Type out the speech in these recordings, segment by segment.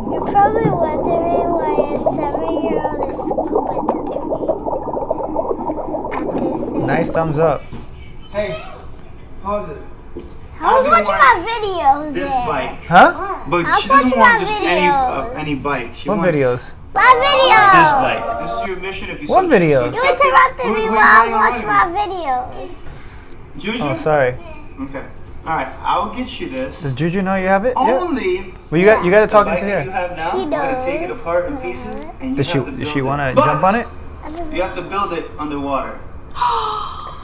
You're probably wondering why a 7-year-old is scuba diving at this age. Nice thumbs up. Hey, pause it. I was watching my videos This there. bike. Huh? But I was she doesn't watching want my just videos. any bike. She What wants videos? My videos. this bike. This is your mission if you What videos? You interrupted me while I was watching my videos. Juju? Oh, sorry. Okay. Alright, I'll get you this. Does Juju know you have it? Yeah. Only Well, you got to the talk bike into that you here. have now, She we're going to take it knows. apart in pieces and you Does have to she build want to it. But jump on it? You have to build it underwater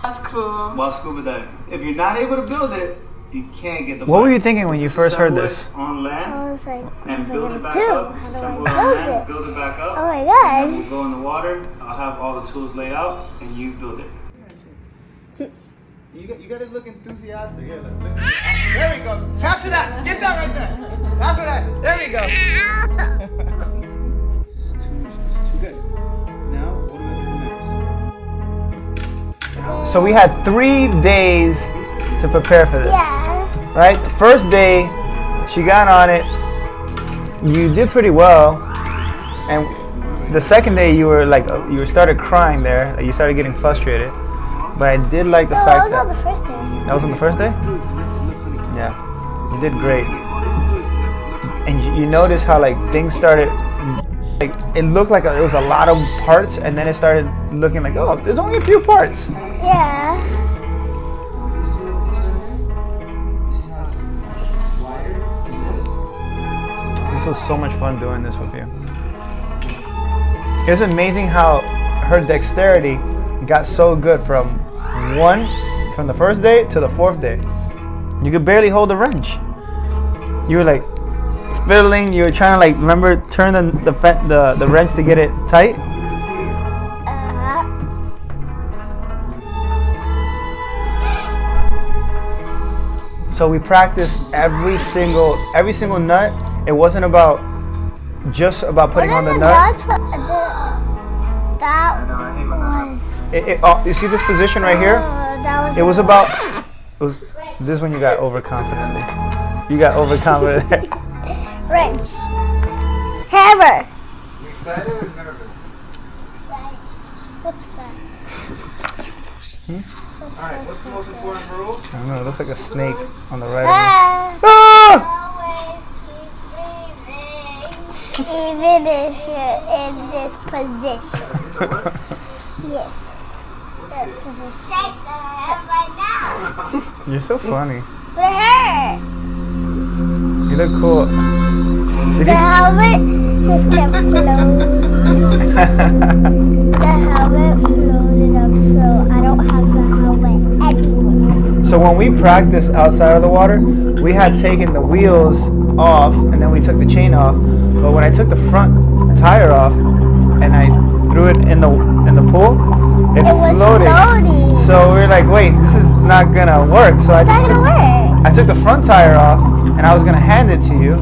That's cool. while scuba diving. If you're not able to build it, you can't get the What bike. were you thinking when you first heard Disassemble this? it on land I was like, what and am I build gonna it back do? up. How do Disassemble I it on build land, it? build it back up. Oh my And gosh. then we'll go in the water. I'll have all the tools laid out, and you build it. You got to look enthusiastic. Yeah, look. There we go. Capture that. Get that right there. That's what there we go. It's too good. Now, what do we have to do next? So we had 3 days to prepare for this. Yeah. Right? The first day, she got on it. You did pretty well. And the second day, you started crying there. You started getting frustrated. But I did like the No, fact that was on that the first day. that was on the first day. Yeah, you did great. And you notice how like things started. Like it looked like it was a lot of parts, and then it started looking like, oh, there's only a few parts. Yeah. This was so much fun doing this with you. It's amazing how her dexterity got so good from the first day to the 4th day. You could barely hold the wrench. You were like fiddling. You were trying to like remember turn the wrench to get it tight. So we practiced every single nut. It wasn't just about putting on the nut. That was. You see this position right here? That It was about. This is when you got overconfident. You got overconfident. wrench. Hammer. Excited or nervous? What's that? Alright, what's the most important rule? I don't know. It looks like a snake on the right. Ah. Ah! Even if you're in this position. Yes. That position that I have right now. You're so funny. But it hurt. You look cool. Did The you- helmet just kept floating. The helmet floated up, so I don't have the helmet anymore. So when we practiced outside of the water, we had taken the wheels off and then we took the chain off. But when I took the front tire off and I threw it in the pool, it was floated. floating. So we were like, wait, this is not gonna work. So I just Work. I took the front tire off and I was gonna hand it to you.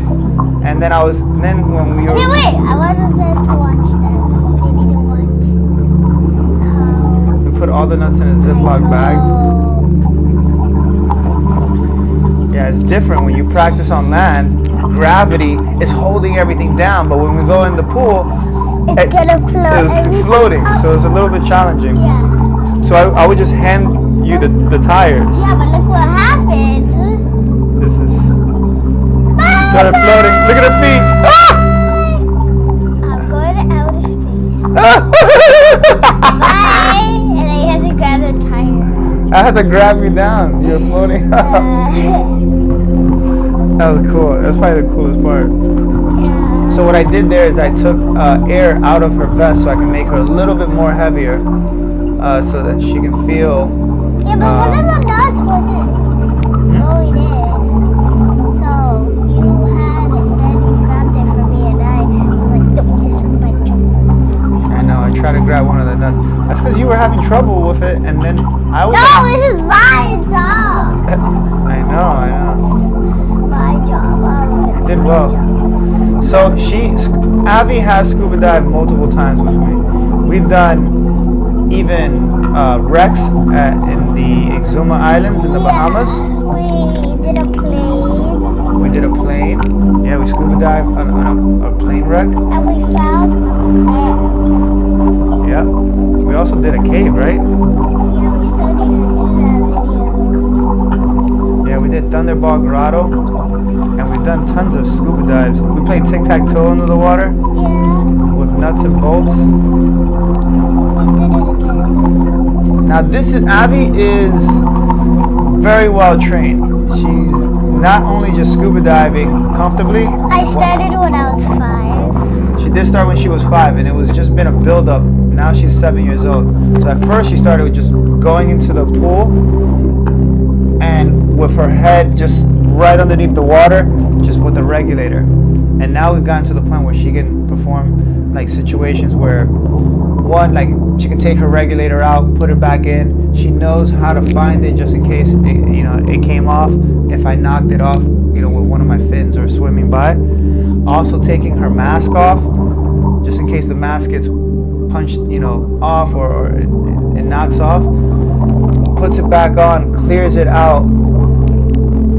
And then when we were Okay, wait. I wasn't there to watch them. They need to watch. we put all the nuts in a Ziploc bag. Yeah, it's different when you practice on land. Gravity is holding everything down, but when we go in the pool, It's gonna float. it was everything floating, up. so it's a little bit challenging. Yeah. So I would just hand you the tires. Yeah, but look what happened. This is started floating. Look at her feet. Ah! I'm going to outer space. Ah! Bye. And then you have to grab the tire. I had to grab you down. You're floating. That was cool. That's probably the coolest part. Yeah. So what I did there is I took air out of her vest so I can make her a little bit more heavier, so that she can feel. Yeah, but one of the nuts wasn't going in. So you had it, then you grabbed it from me, and I was like, no, this is my job. I know. I tried to grab one of the nuts. That's because you were having trouble with it, and then I was. No, this is my job. I know. My job. All of it's Did my well. job. So Abby has scuba dived multiple times with me. We've done even wrecks in the Exuma Islands in the Bahamas. We did a plane. We did a plane. Yeah, we scuba dived on a plane wreck. And we found a cave. Yeah. We also did a cave, right? Yeah, we still need to do that video. Yeah, we did Thunderball Grotto. And we've done tons of scuba dives. We played tic-tac-toe under the water Yeah, with nuts and bolts. we did it again. Now Abby is very well trained. She's not only just scuba diving comfortably. I started when I was 5. She did start when she was 5, and it was just been a build-up. Now she's 7 years old. So at first she started with just going into the pool and with her head just right underneath the water, just with the regulator. And now we've gotten to the point where she can perform like situations where one, like she can take her regulator out, put it back in. She knows how to find it just in case it came off. If I knocked it off, with one of my fins or swimming by. Also taking her mask off, just in case the mask gets punched, off or it knocks off. Puts it back on, clears it out.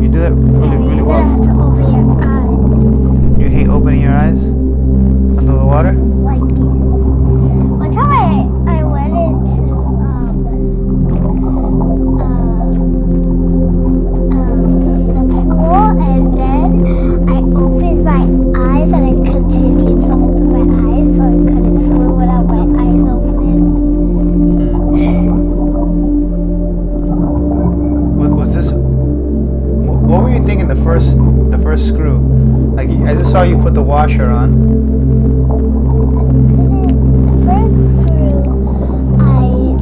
You do that really, really You're well. gonna have to open your eyes. You hate opening your eyes under the water? Like it. One time I went into the pool, and then I opened my eyes and I continued to open my eyes so I couldn't swim without my eyes open. Was this? What were you thinking the first screw? Like I just saw you put the washer on. The first screw,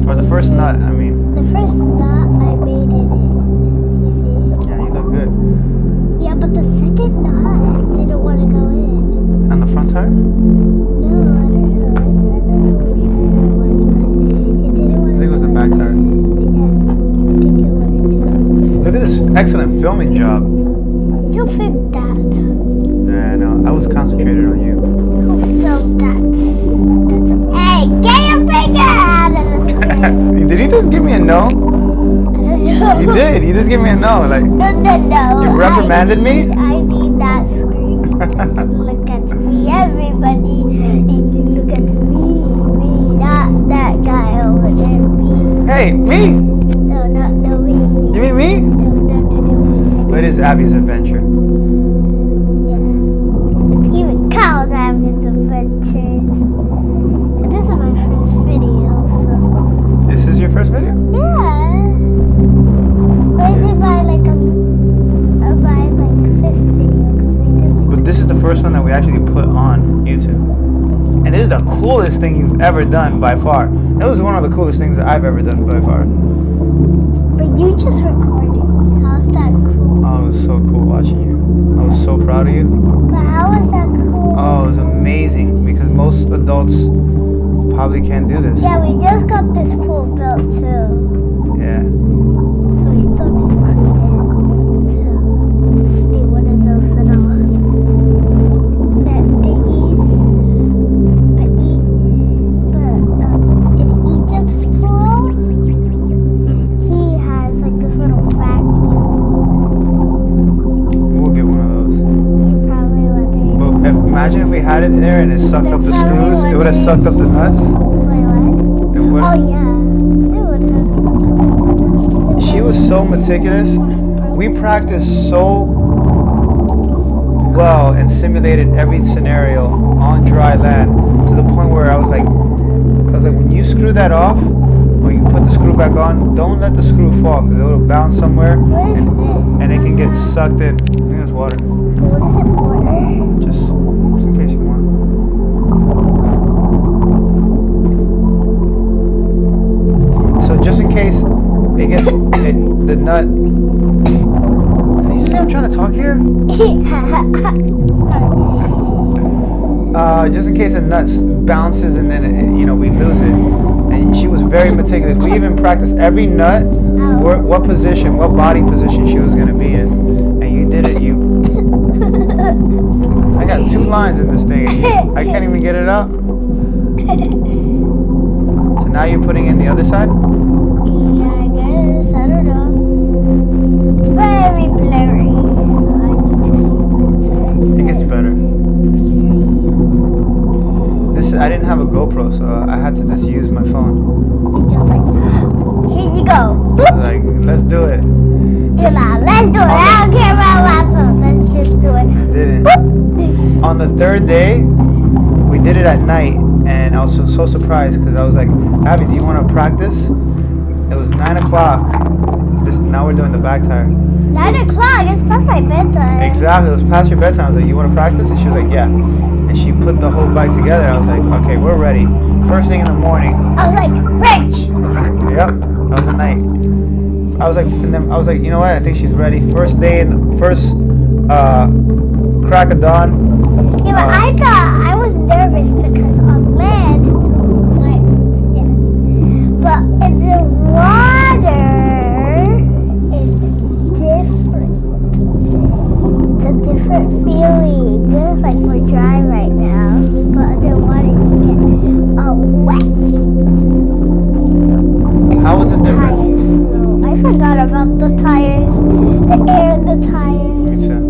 Or the first nut, I mean. the first knot I made it in. You see? Yeah, you look good. Yeah, but the second knot didn't want to go in. On the front tire? No, I don't know. I don't know which tire it was, but it didn't want to. I think it was the back tire. Yeah, I think it was too. Look at this excellent filming job. Who filmed that? Nah, no, I was concentrated on you. Who filmed that? Hey, get your finger out of the screen! Did he just give me a no? I don't know. You did. You just gave me a no. Like No. you reprimanded me? I need that screen to look at me. Everybody needs to look at me. Me, not that guy over there. Me. Hey, me. No, me. You mean me? No, me. But it is Abby's adventure. Yeah. It's even called Abby's Adventures. And this is my first video, so. This is your first video? Yeah. Or is it my fifth video? Because we did But this is the first one that we actually put on YouTube. And this is the coolest thing you've ever done by far. That was one of the coolest things that I've ever done by far. But you just recorded. How's that cool? Oh, it was so cool watching you. I was so proud of you. But how was that cool? Oh, it was amazing because most adults probably can't do this. Yeah, we just got this pool built too. Yeah. So we still need to clean it too. Need one of those little that thingies. But in Egypt's pool, he has like this little vacuum. We'll get one of those. You probably wondering. But imagine if we had it there and it sucked up the screws, it would have sucked up the nuts. Wait, what? It would. Oh yeah, it would have something. She was so meticulous. We practiced so well and simulated every scenario on dry land to the point where I was like, when you screw that off, or you put the screw back on, don't let the screw fall because it'll bounce somewhere What is this? and it can get sucked in. I think it's water. What is it for? Just in case you want. So just in case it gets the nut. Did you say I'm trying to talk here? Just in case the nut bounces and then we lose it. And she was very meticulous. We even practiced every nut, what position, what body position she was gonna be in, and you did it. I got 2 lines in this thing. And I can't even get it out. So now you're putting in the other side. Yeah, I guess. I don't know. It's very blurry. I need to see I didn't have a GoPro, so I had to just use my phone. You're just like, here you go. Boop. Like, let's do it. You're like, let's do it. I don't care about my phone. Let's just do it. Didn't. Boop. On the third day, we did it at night, and I was so surprised because I was like, Abby, do you want to practice? It was 9 o'clock. Now we're doing the back tire. 9 o'clock. It's past my bedtime. Exactly. It was past your bedtime. I was like, you want to practice? And she was like, yeah. And she put the whole bike together. I was like, okay, we're ready. First thing in the morning. I was like, French. Yep. That was the night. I was like, and then I was like, you know what? I think she's ready. First day, first crack of dawn. Yeah, but I thought I was nervous because on land it's like, yeah. But in the water, it's different. It's a different feeling. Like we're dry right now, but underwater you get all wet. How was it Tires different? flew. I forgot about the tires, the air in the tires. Me too.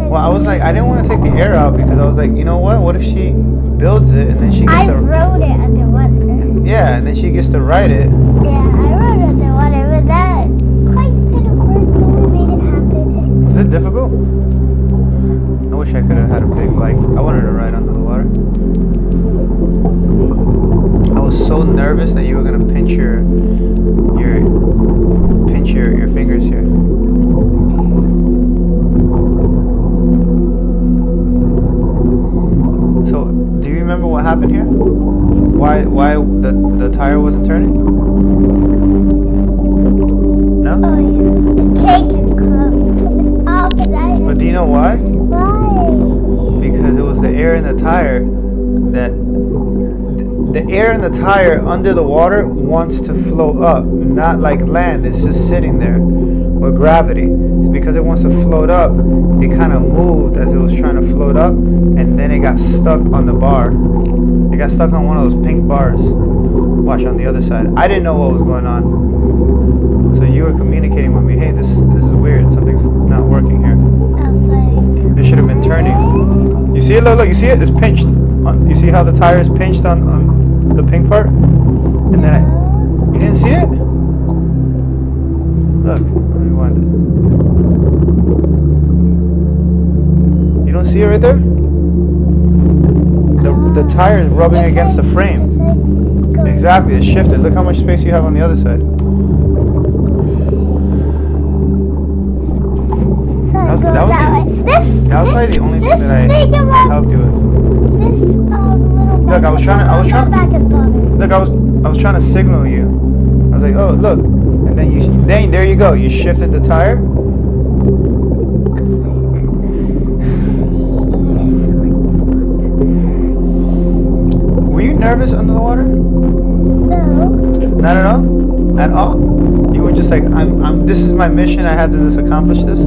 Well, I was like, I didn't want to take the air out because I was like, you know what? What if she builds it and then she I gets to rode it underwater. yeah, and then she gets to ride it. Yeah, I rode it underwater, but that quite didn't work when we made it happen. Was it difficult? I wish I could have had a big bike. I wanted to ride under the water. I was so nervous that you were gonna pinch your fingers here. So, do you remember what happened here? Why the tire wasn't turning? No? Oh yeah, the cake is coming off and But do you know why? why? Because it was the air in the tire that the air in the tire under the water wants to float up, not like land. It's just sitting there with gravity. It's because it wants to float up. It kind of moved as it was trying to float up, and then it got stuck on the bar. It got stuck on one of those pink bars. Watch on the other side. I didn't know what was going on, so you were communicating with me. Hey, this is weird. Something's not working here. I was like, It should have been turning. You see it? Look, you see it? It's pinched. You see how the tire is pinched on the pink part? And then you didn't see it? Look, let me wind it. You don't see it right there? The tire is rubbing it's against like- the frame. It's like going- Exactly, it's shifted. Look how much space you have on the other side. it's like That was going the- that way. This That was probably the only thing that I helped you with. This little Look, I was trying to- back is bothering. Look, I was trying to signal you. I was like, oh, look. And then there you go. You shifted the tire. Yes, right spot. Were you nervous under the water? No. Not at all? At all? You were just like, this is my mission. I have to just accomplish this.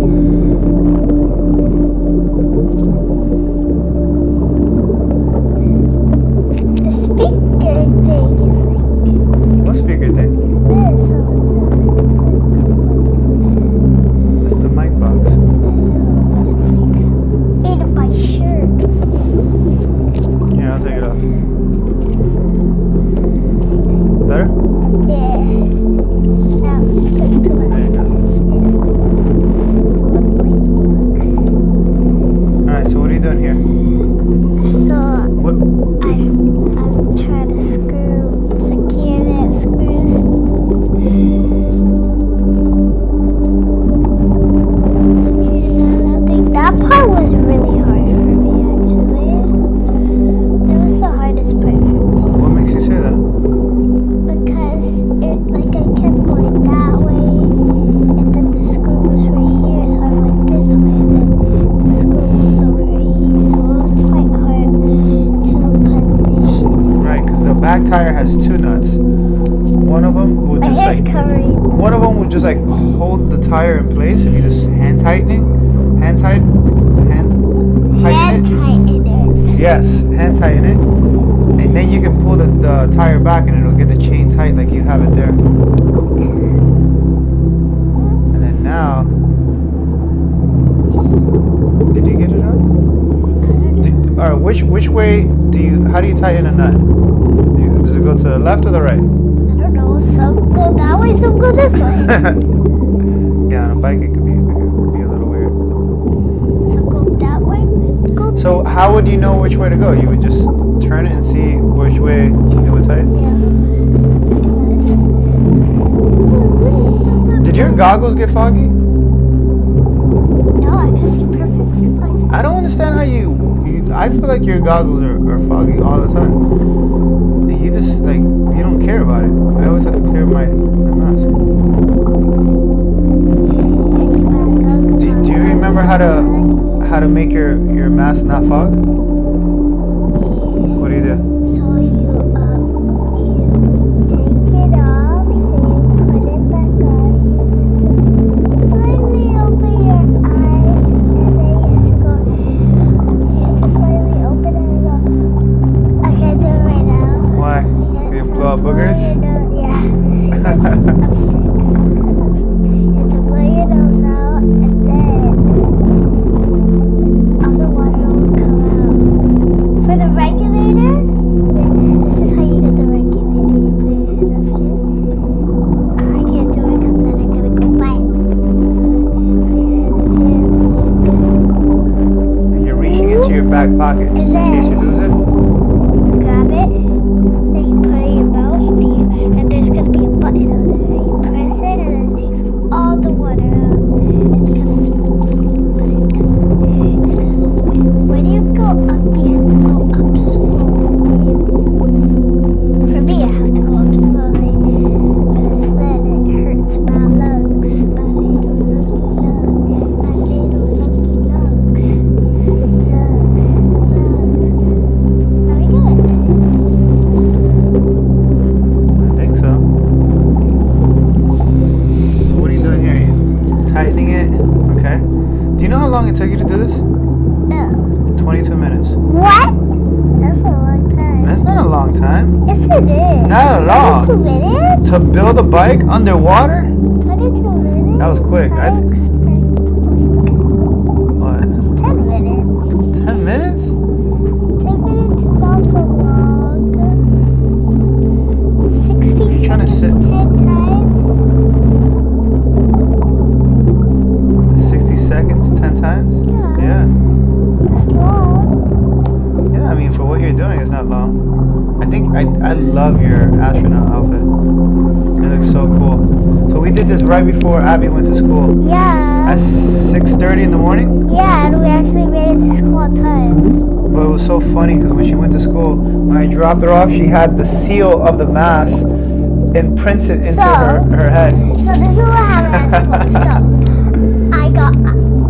The speaker thing is like What speaker thing? this. It's the mic box. In my shirt. Yeah, I'll take it off. Better? Yeah. Now it's good to There you go. Alright, so what are you doing here? So What? I'm trying to secure that screws. I think that part was really hard for me actually. That was the hardest part for me. What makes you say that? Because it like I kept going that way and then the screw was right here, so I went this way and then the screw was over here, so it was quite hard to position. Right, because the back tire has two nuts. One of them would My just hair's like covering one of them would just like hold the tire in place if you just hand tighten it. hand tighten it. Yes, hand tighten it, and then you can pull the tire back and it'll get the chain tight like you have it there. And then now, did you get it on? or which way do you? How do you tighten a nut? Does it go to the left or the right? I don't know. Some go that way, some go this way. Yeah, on a bike it could be a little weird. Some go that way, some go this So how would you know which way to go? You would just turn it and see which way it would tighten. Yeah. Did your goggles get foggy? No, I can see perfectly fine. I don't understand how you I feel like your goggles are foggy all the time. And you just like you don't care about it. I always have to clear my mask. Do you remember how to make your mask not fog? What do you do? So you take it off, then you put it back on. You have to slightly open your eyes, and then you have to slightly open it and go. I can't do it right now. Why? You blow out boogers? Yeah. I'm sick. You have to blow your nose out, and then all the water will come out. For the regulator, this is how you get the regulator. You put your hand up here. I can't do it because then I'm gonna go bite. So put your hand up here. You're reaching into your back pocket just in case you lose it. Grab it. Then you put it in your mouth, and there's gonna be a button on there. You press it, and then it takes all the water out. It's gonna smell, but it's gonna. When you go up, you have to go up slowly. For me, I have to go up slowly, because then it hurts my lungs, my little lucky lungs, my little lucky lungs. Are we good? I think so. So what are you doing here? You tightening it? Okay. Do you know how long it took you to do this? No. 22 minutes. What? That's a long time. That's not a long time. Yes, it is. Not at all. 22 minutes? To build a bike underwater? 22 minutes? That was quick. I expect What? 10 minutes. 10 minutes? 10 minutes is also long. 60 You're trying to sit. 10 times? 60 seconds 10 times? Yeah. That's long. Yeah, I mean, for what you're doing, it's not long. I love your astronaut outfit. It looks so cool. So we did this right before Abby went to school. Yeah. At 6:30 in the morning? Yeah, and we actually made it to school on time. But it was so funny because when she went to school, when I dropped her off, she had the seal of the mass imprinted into her head. So this is what happened at school.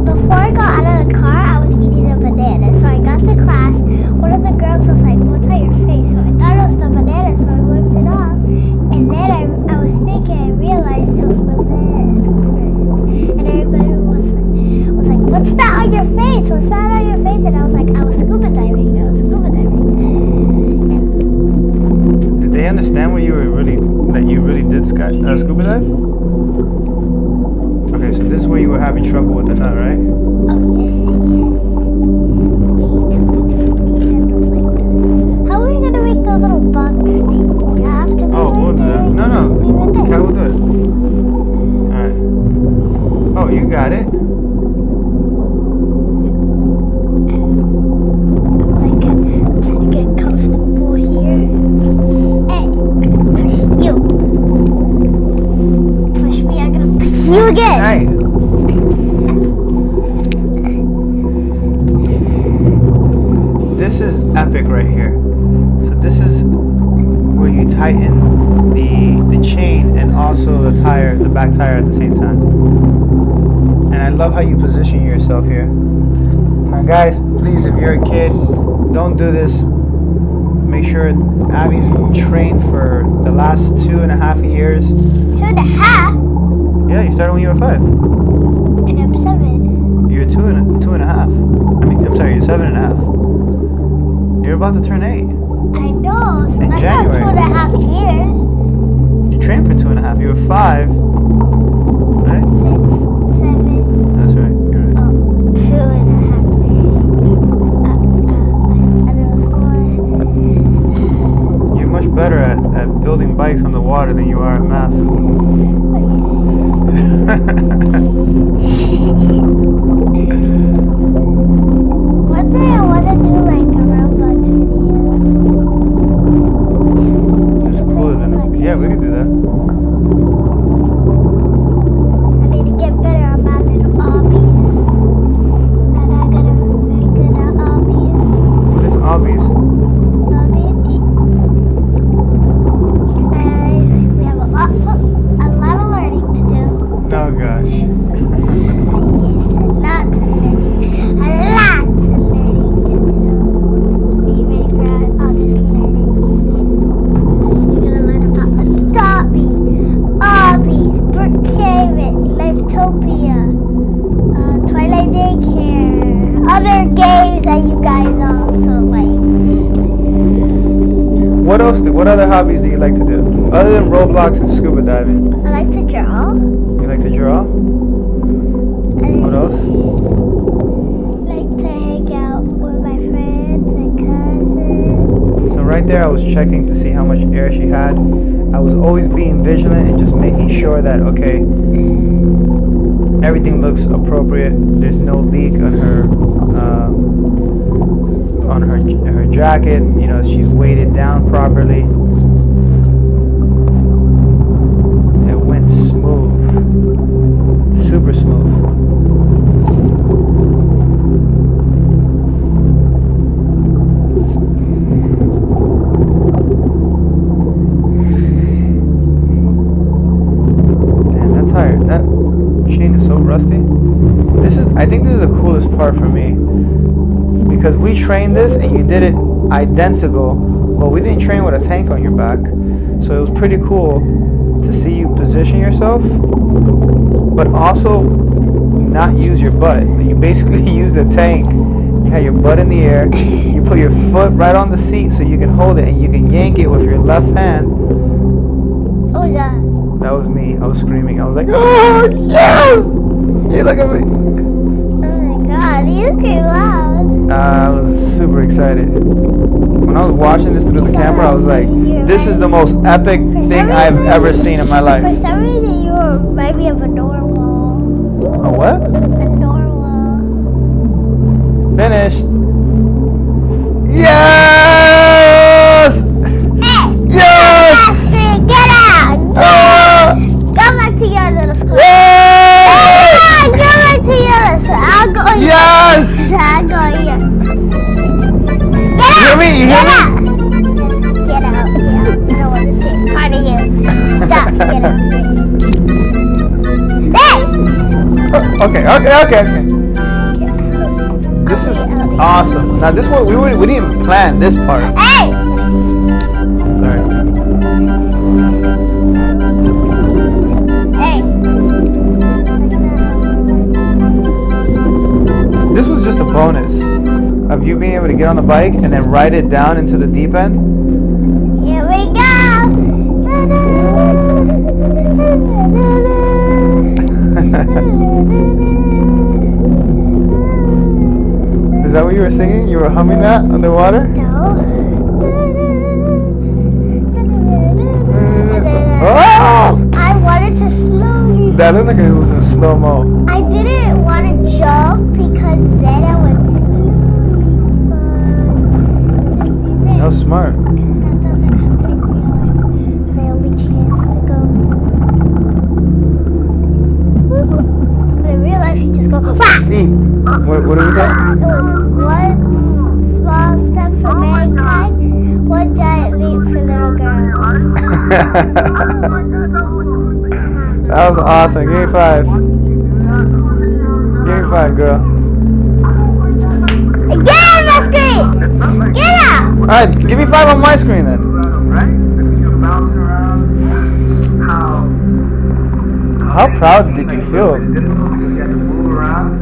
Before I got out of the car, I was eating a banana. So I got to class. One of the girls was like, "What's on your face?" So I thought it was the banana, so I whipped it off. And then I was thinking, I realized it was the banana print. And everybody was like, "What's that on your face? What's that on your face?" And I was like, "I was scuba diving. I was scuba diving." Did they understand what you really did scuba dive? Okay, so this is where you were having trouble with the nut, right? Oh, yes. He took it from me. I don't like that. How are we going to make the little box thing? You have to be Oh, we'll do that. No. Okay, we'll do it. Alright. Oh, you got it. I'm trying to get comfortable here. Hey, I'm going to push you. Push me, I'm going to push you again. Right. This is epic right here. So this is where you tighten the chain and also the back tire at the same time. And I love how you position yourself here. Now guys, please, if you're a kid, don't do this. Make sure Abby's trained for the last 2.5 years. 2.5? Yeah, you started when you were 5. And I'm 7. You're 2.5. I'm sorry, you're 7.5. You're about to turn 8. I know, so In that's January. not 2.5 years. You trained for 2.5. You were 5, right? 6, 7. That's right. You're right. Oh, 2.5. riding bikes on the water than you are at math. One day I want to do like a Roblox video. It's cooler than it. Yeah, we could do that. I need to get better at my little hobbies. And I gotta be good at hobbies. What is hobbies? We have a lot of learning to do. Oh gosh. Yes, a lot of learning. A lot of learning to do. Are you ready for all this learning? You're gonna learn about Adobe, Obbies, Brookhaven, Lifetopia, Twilight Daycare, other games that you guys also like. What else? What other hobbies do you like to do other than Roblox and scuba diving? I like to draw. You like to draw? What else? Like to hang out with my friends and cousins. So right there, I was checking to see how much air she had. I was always being vigilant and just making sure that okay, everything looks appropriate. There's no leak on her jacket. You know, she's weighted down properly. It went smooth, super smooth. Damn, that chain is so rusty. I think this is the coolest part for me, because we trained this and you did it identical, but we didn't train with a tank on your back. So it was pretty cool to see you position yourself, but also not use your butt. You basically use the tank. You have your butt in the air. You put your foot right on the seat so you can hold it and you can yank it with your left hand. What was that? That was me. I was screaming. I was like, oh, yes! You look at me. Oh my god, you scream loud. I was super excited. When I was watching this through the camera, I was like, this is the most epic thing I've ever seen in my For life. some reason, you remind me of a narwhal. A what? A narwhal. Finished. Yes! Hey! Yes! Bastard, get out! Ah! Go back to your little school. Yay! Go back to your little school. I'll go here. Yes! I'll go here. Get You hear out! me? You hear Get me? out! Get out! Yeah, I don't want to see part of you. Stop! Get out! Hey! Okay. This is awesome. Now this one, we didn't even plan this part. Hey! Sorry. Hey! This was just a bonus of you being able to get on the bike and then ride it down into the deep end. Here we go! Is that what you were singing? You were humming that underwater? Oh! I wanted to slowly. That looked like it was in slow-mo. I didn't want to jump because then I would slowly fall. That was smart. Because that doesn't happen in real life. My only chance to go. But in real life, you just go. Wah! Neat. What did we say? It was one small step for mankind, one giant leap for little girls. That was awesome. Give me 5. Give me 5, girl. Get out of my screen! Get out! Alright, give me 5 on my screen then. How proud did you feel?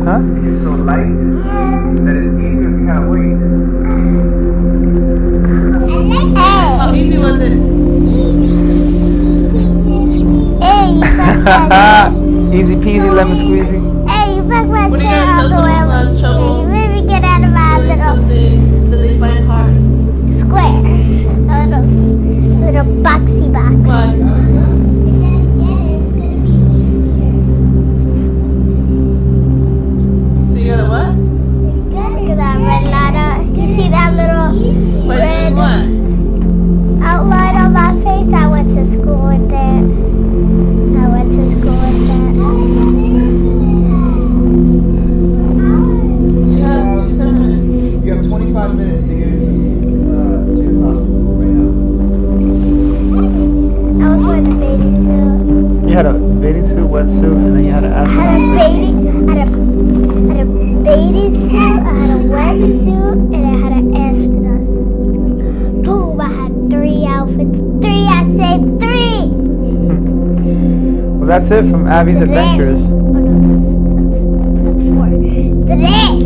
Huh? How easy was it? Hey, you back my Easy peasy lemon squeezy. Hey, you back my What are you chair gonna out tell the someone way. who has trouble? You made me get out of my Doing little something that they find hard. square. A little boxy box. see that little What red did you want? outline on my face? I went to school with that. I went to school with that. You have 10 minutes. You have 25 minutes to get into your hospital right now. I was wearing a bathing suit. You had a bathing suit, wetsuit, and then you had an I had a astronaut suit. bathing suit, I had a wetsuit, and I had an astronaut suit. Boom, I had 3 outfits. 3, I said 3! Well, that's it from Abby's Adventures. Oh no, that's 4. This.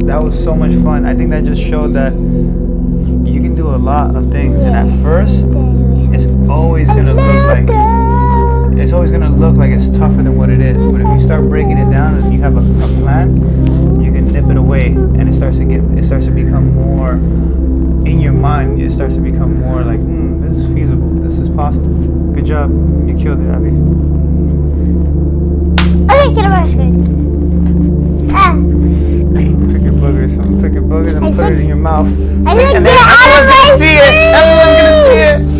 That was so much fun. I think that just showed that you can do a lot of things, and at first, it's always gonna look like it's tougher than what it is. But if you start breaking it down and you have a plan, you can nip it away, and it starts to become more in your mind. It starts to become more like, this is feasible. This is possible. Good job. You killed it, Abby. Okay, get a brush good. Pick your boogers. I'm gonna pick your boogers and I put said- it in your mouth. I said And get then out of everyone's my gonna see it. Everyone's gonna see it.